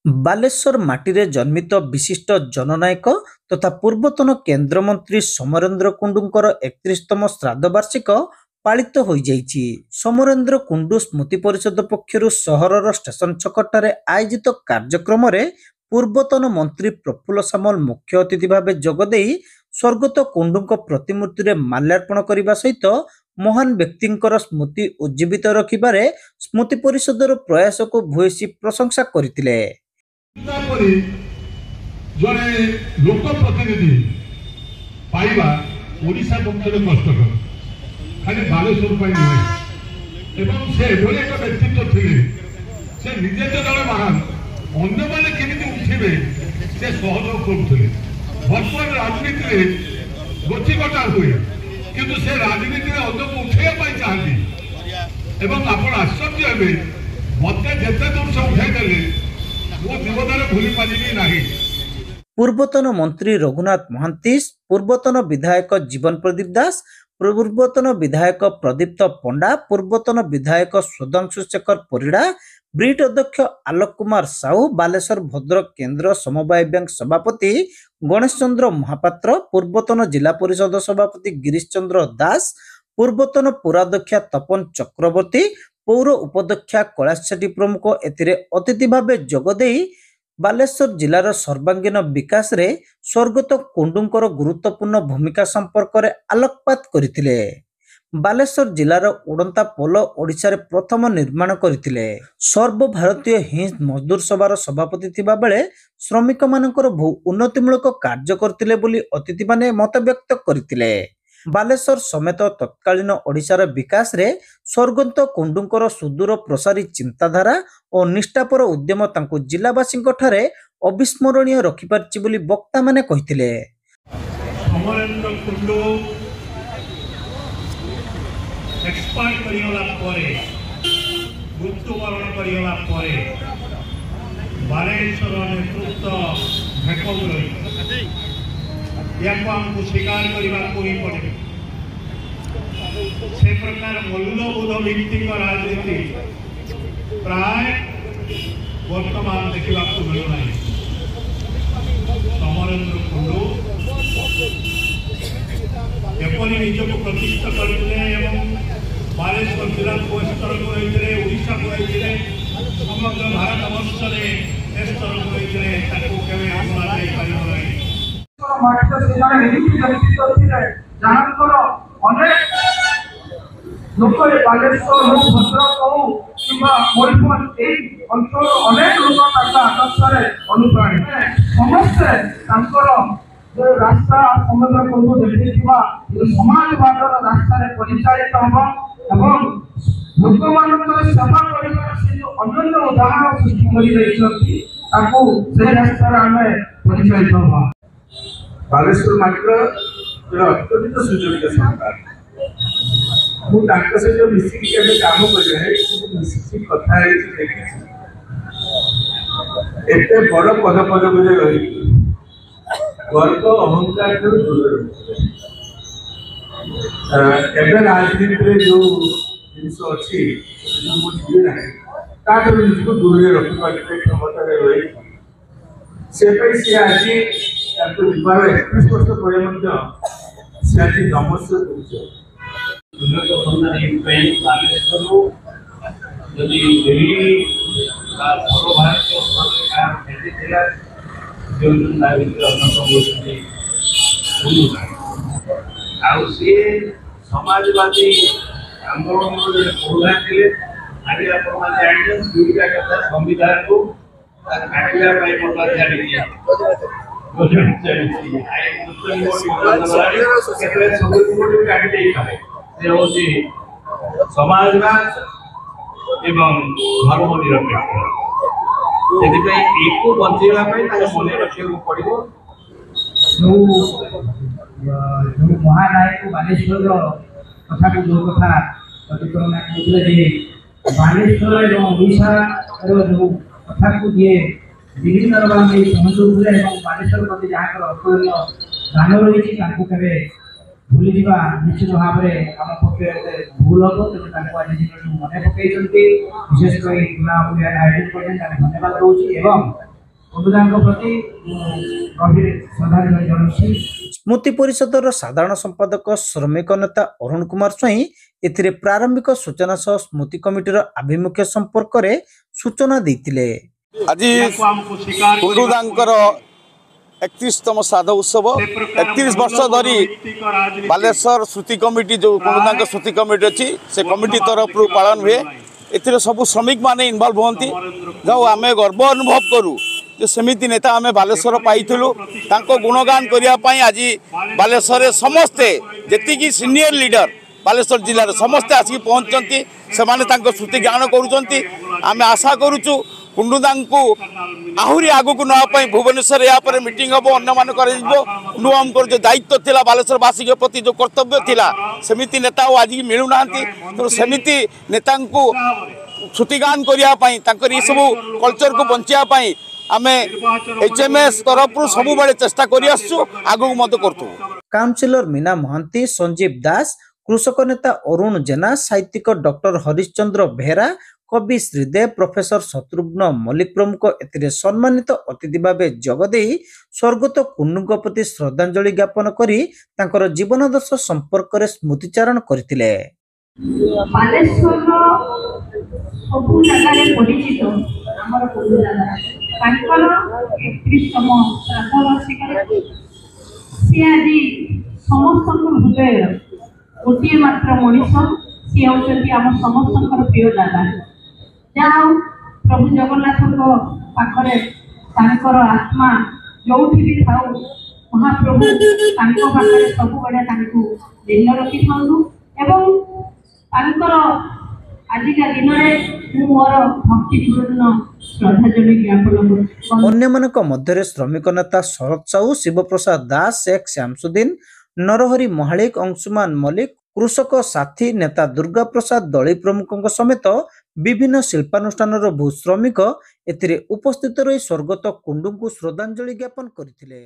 ବାଲେଶ୍ୱର ମାଟିରେ ଜନ୍ମିତ ବିଶିଷ୍ଟ ଜନନାୟକ ତଥା ପୂର୍ବତନ କେନ୍ଦ୍ରମନ୍ତ୍ରୀ ସମରେନ୍ଦ୍ର କୁଣ୍ଡୁଙ୍କର 31ତମ ଶ୍ରାଦ୍ଧ ବାର୍ଷିକ ପାଳିତ ହୋଇଯାଇଛି। ସମରେନ୍ଦ୍ର କୁଣ୍ଡୁ ସ୍ମୃତି ପରିଷଦ ପକ୍ଷରୁ ସହରର ଷ୍ଟେସନ ଛକଠାରେ ଆୟୋଜିତ କାର୍ଯ୍ୟକ୍ରମରେ ପୂର୍ବତନ ମନ୍ତ୍ରୀ ପ୍ରଫୁଲ୍ଲ ସାମଲ ମୁଖ୍ୟ ଅତିଥି ଭାବେ ଯୋଗଦେଇ ସ୍ୱର୍ଗତ କୁଣ୍ଡୁଙ୍କ ପ୍ରତିମୂର୍ତ୍ତିରେ ମାଲ୍ୟାର୍ପଣ କରିବା ସହିତ ମହାନ ବ୍ୟକ୍ତିଙ୍କର ସ୍ମୃତି ଉଜ୍ଜୀବିତ ରଖିବାରେ ସ୍ମୃତି ପରିଷଦର ପ୍ରୟାସକୁ ଭୂୟସୀ ପ୍ରଶଂସା କରିଥିଲେ। ଜଣେ ଲୋକ ପ୍ରତିନିଧି ପାଇବା ଓଡ଼ିଶା ପକ୍ଷରେ କଷ୍ଟକର, ଖାଲି ବାଲେଶ୍ୱର ପାଇଁ ନୁହେଁ। ଏବଂ ସେ ଏଭଳି ଏକ ବ୍ୟକ୍ତିତ୍ୱ ଥିଲେ, ସେ ନିଜେ ତ ଜଣେ ମହାନ, ଅନ୍ୟମାନେ କେମିତି ଉଠିବେ ସେ ସହଯୋଗ କରୁଥିଲେ। ବର୍ତ୍ତମାନ ରାଜନୀତିରେ ଗୋଟି କଟା ହୁଏ, କିନ୍ତୁ ସେ ରାଜନୀତିରେ ଅନ୍ୟକୁ ଉଠେଇବା ପାଇଁ ଚାହାନ୍ତି। ଏବଂ ଆପଣ ଆଶ୍ଚର୍ଯ୍ୟ ହେବେ, ମତେ ଯେତେ ଦୂର ସେ ଉଠାଇ ଦେଲେ ପୂର୍ବତନ ମନ୍ତ୍ରୀ ରଘୁନାଥ ମହାନ୍ତିସ୍, ପୂର୍ବତନ ବିଧାୟକ ଜୀବନ ପ୍ରଦୀପ ଦାସ, ପୂର୍ବତନ ବିଧାୟକ ପ୍ରଦୀପ୍ତ ପଣ୍ଡା, ପୂର୍ବତନ ବିଧାୟକ ସୁଧାଂଶୁ ଶେଖର ପରିଡ଼ା, ବ୍ରିଟ୍ ଅଧ୍ୟକ୍ଷ ଆଲୋକ କୁମାର ସାହୁ, ବାଲେଶ୍ୱର ଭଦ୍ରକ କେନ୍ଦ୍ର ସମବାୟ ବ୍ୟାଙ୍କ ସଭାପତି ଗଣେଶ ଚନ୍ଦ୍ର ମହାପାତ୍ର, ପୂର୍ବତନ ଜିଲ୍ଲା ପରିଷଦ ସଭାପତି ଗିରୀଶ ଚନ୍ଦ୍ର ଦାସ, ପୂର୍ବତନ ପୌରାଧ୍ୟକ୍ଷା ତପନ ଚକ୍ରବର୍ତ୍ତୀ, ପୌର ଉପାଧ୍ୟକ୍ଷା କୈଳାସ ସେଠୀ ପ୍ରମୁଖ ଏଥିରେ ଅତିଥି ଭାବେ ଯୋଗଦେଇ ବାଲେଶ୍ୱର ଜିଲ୍ଲାର ସର୍ବାଙ୍ଗୀନ ବିକାଶରେ ସ୍ୱର୍ଗତ କୁଣ୍ଡୁଙ୍କର ଗୁରୁତ୍ୱପୂର୍ଣ୍ଣ ଭୂମିକା ସମ୍ପର୍କରେ ଆଲୋକପାତ କରିଥିଲେ। ବାଲେଶ୍ୱର ଜିଲ୍ଲାର ଉଡ଼ନ୍ତା ପୋଲ ଓଡ଼ିଶାରେ ପ୍ରଥମ ନିର୍ମାଣ କରିଥିଲେ। ସର୍ବଭାରତୀୟ ହିନ୍ଦ୍ ମଜଦୁର ସଭାର ସଭାପତି ଥିବା ବେଳେ ଶ୍ରମିକମାନଙ୍କର ବହୁ ଉନ୍ନତିମୂଳକ କାର୍ଯ୍ୟ କରିଥିଲେ ବୋଲି ଅତିଥିମାନେ ମତବ୍ୟକ୍ତ କରିଥିଲେ। ବାଲେଶ୍ୱର ସମେତ ତତ୍କାଳୀନ ଓଡ଼ିଶାର ବିକାଶରେ ସ୍ୱର୍ଗତ କୁଣ୍ଡୁଙ୍କର ସୁଦୂର ପ୍ରସାରୀ ଚିନ୍ତାଧାରା ଓ ନିଷ୍ଠାପର ଉଦ୍ୟମ ତାଙ୍କୁ ଜିଲ୍ଲାବାସୀଙ୍କ ଠାରେ ଅବିସ୍ମରଣୀୟ ରଖିପାରିଛି ବୋଲି ବକ୍ତାମାନେ କହିଥିଲେ। ସମରେନ୍ଦ୍ର କୁଣ୍ଡୁ ଏକ୍ସପାର୍ଟ କରିଗଲା ପରେ, ମୃତ୍ୟୁବରଣ କରିଗଲା ପରେ ବାଲେଶ୍ୱର ନେତୃତ୍ୱ ଭେକମ୍ ରହିଛି। याको हमको स्वीकार करने को ही पड़े। से प्रकार मूल्यबोध भित्तिक राजनीति प्राय वर्तमान देखा मिलूना। समरेन्द्र कुंडू एपरी निजक प्रतिष्ठा करते बालेश्वर जिला को स्तर को ओडिशा को समग्र भारत वर्ष में स्तर को लोक बालेश्वर हो भद्रक हो कि मयूरभंज अंचल अनेक लोक आदर्श अनुप्राणित समस्ते जो रास्ता समग्र कुंडू देखी समाजवाद रास्तार परिचालित हम एवं लोक मान सेवा कर अनन्य उदाहरण सृष्टि कर रास्तार आम परिचालित हम। बालेश्वर मात्र अत्यंत सुयोग्य सरकार सहित मिसिक काम कर कथा एत बड़ पद पदक रही गर्व अहंकार दूर राजनीति जो जिन अच्छी निजी दूर रखिपारे क्षमता रही से आज 31 वर्ष पर से आज नमस्ते उन्नत बालेश्वर जदि दिल्ली सर्वभारतीय सी समाजवादी आंदोलन प्रधान थे। आज आप दुईटा कथा संविधान को काटिया समाजवाद एवं धर्मनिरपेक्ष से बचेगा मन रखा पड़ो। जो महानायक बालेश्वर कथा को जो कथा प्रतिक्रमा कहते बालेश्वर ओडिशा जो कथा को दिए विभिन्न सहयोग बालेश्वर प्रति जहाँ अतुल्य दान रही केवे भूली जा निश्चित भाव में आम पक्ष भूल हम तेज आज दिन मन पकड़ विशेषकर आयोजन कर धन्यवाद दूसरी। कुंडुदाଙ୍କ प्रति गभीर श्रद्धांजलि जनाउछु। स्मृति परिषदर साधारण संपादक श्रमिक नेता अरुण कुमार स्वाई एथिरे प्रारंभिक सूचना सह स्मृति कमिटीर आभिमुख्य संपर्क रे सूचना दैथिले। आज कुंडुदांकर 31तम श्राद्ध उत्सव 31 वर्ष धरी बालेश्वर स्मृति कमिटी जो कुंडुदांक स्मृति कमिटी अच्छी से कमिटी तरफ पालन हुए एथिरे सब श्रमिक माने इनवॉल्व होती जो आम गर्व अनुभव करूँ जो सेमिति नेता आम बालेश्वर पाइलु गुणगान करने आज बालेश्वर समस्ते जी सीनियर लीडर बालेश्वर जिले में समस्ते आसिक पहुँचती से स्मृति ज्ञान करुँच आशा करुचु कुंडुदा को आहरी आगू को नापी भुवनेश्वर यापर मीटिंग हम अन्य जो दायित्व थिला बालेश्वर वासी के प्रति जो कर्तव्य थिला सेमिति नेता आज मिलूना तो सेमिति नेता को श्रुतिगान करने सब कल्चर को बचाई आम HMS तरफ सब चेष्टा कर आगू मत करूँ। काउंसिलर मीना महांती, संजीव दास, कृषक नेता अरुण जेना, साहित्यिक डॉक्टर हरिश्चंद्र बेहरा, कवि श्रीदेव, प्रोफेसर शत्रुघ्न मल्लिक प्रमुख एथिरे सम्मानित अतिथि भावे जगदे स्वर्गत कुंडुଙ୍କ प्रति श्रद्धांजलि ज्ञापन करी तांकर जीवनादर्श संपर्क रे स्मृतिचारण करथिले। बालेश्वर सबु जगह परिचित आमर कुंडुदादा 31तम श्राद्ध वार्षिक सी आज समस्त हृदय गोटे मात्र मनीष सी होती आम समस्त प्रिय दादा जहाँ प्रभु जगन्नाथ पाखरे तांकर आत्मा जो भी था महाप्रभु पाखे सब दिन रखी था आजिका दिन में मोर भक्तिपूर्ण श्रद्धांजलि ज्ञापन करूँ। अन्यमानक मध्यरे श्रमिक नेता शरद साहू, शिवप्रसाद दास, शेख श्यामसुद्दीन, नरहरि महालिक, अंशुमान मल्लिक, कृषक साथी नेता दुर्गा प्रसाद दली प्रमुखों समेत विभिन्न शिल्पानुष्ठानर भू श्रमिक एथिरे उपस्थित रही स्वर्गत कुंडू को श्रद्धांजलि ज्ञापन करथिले।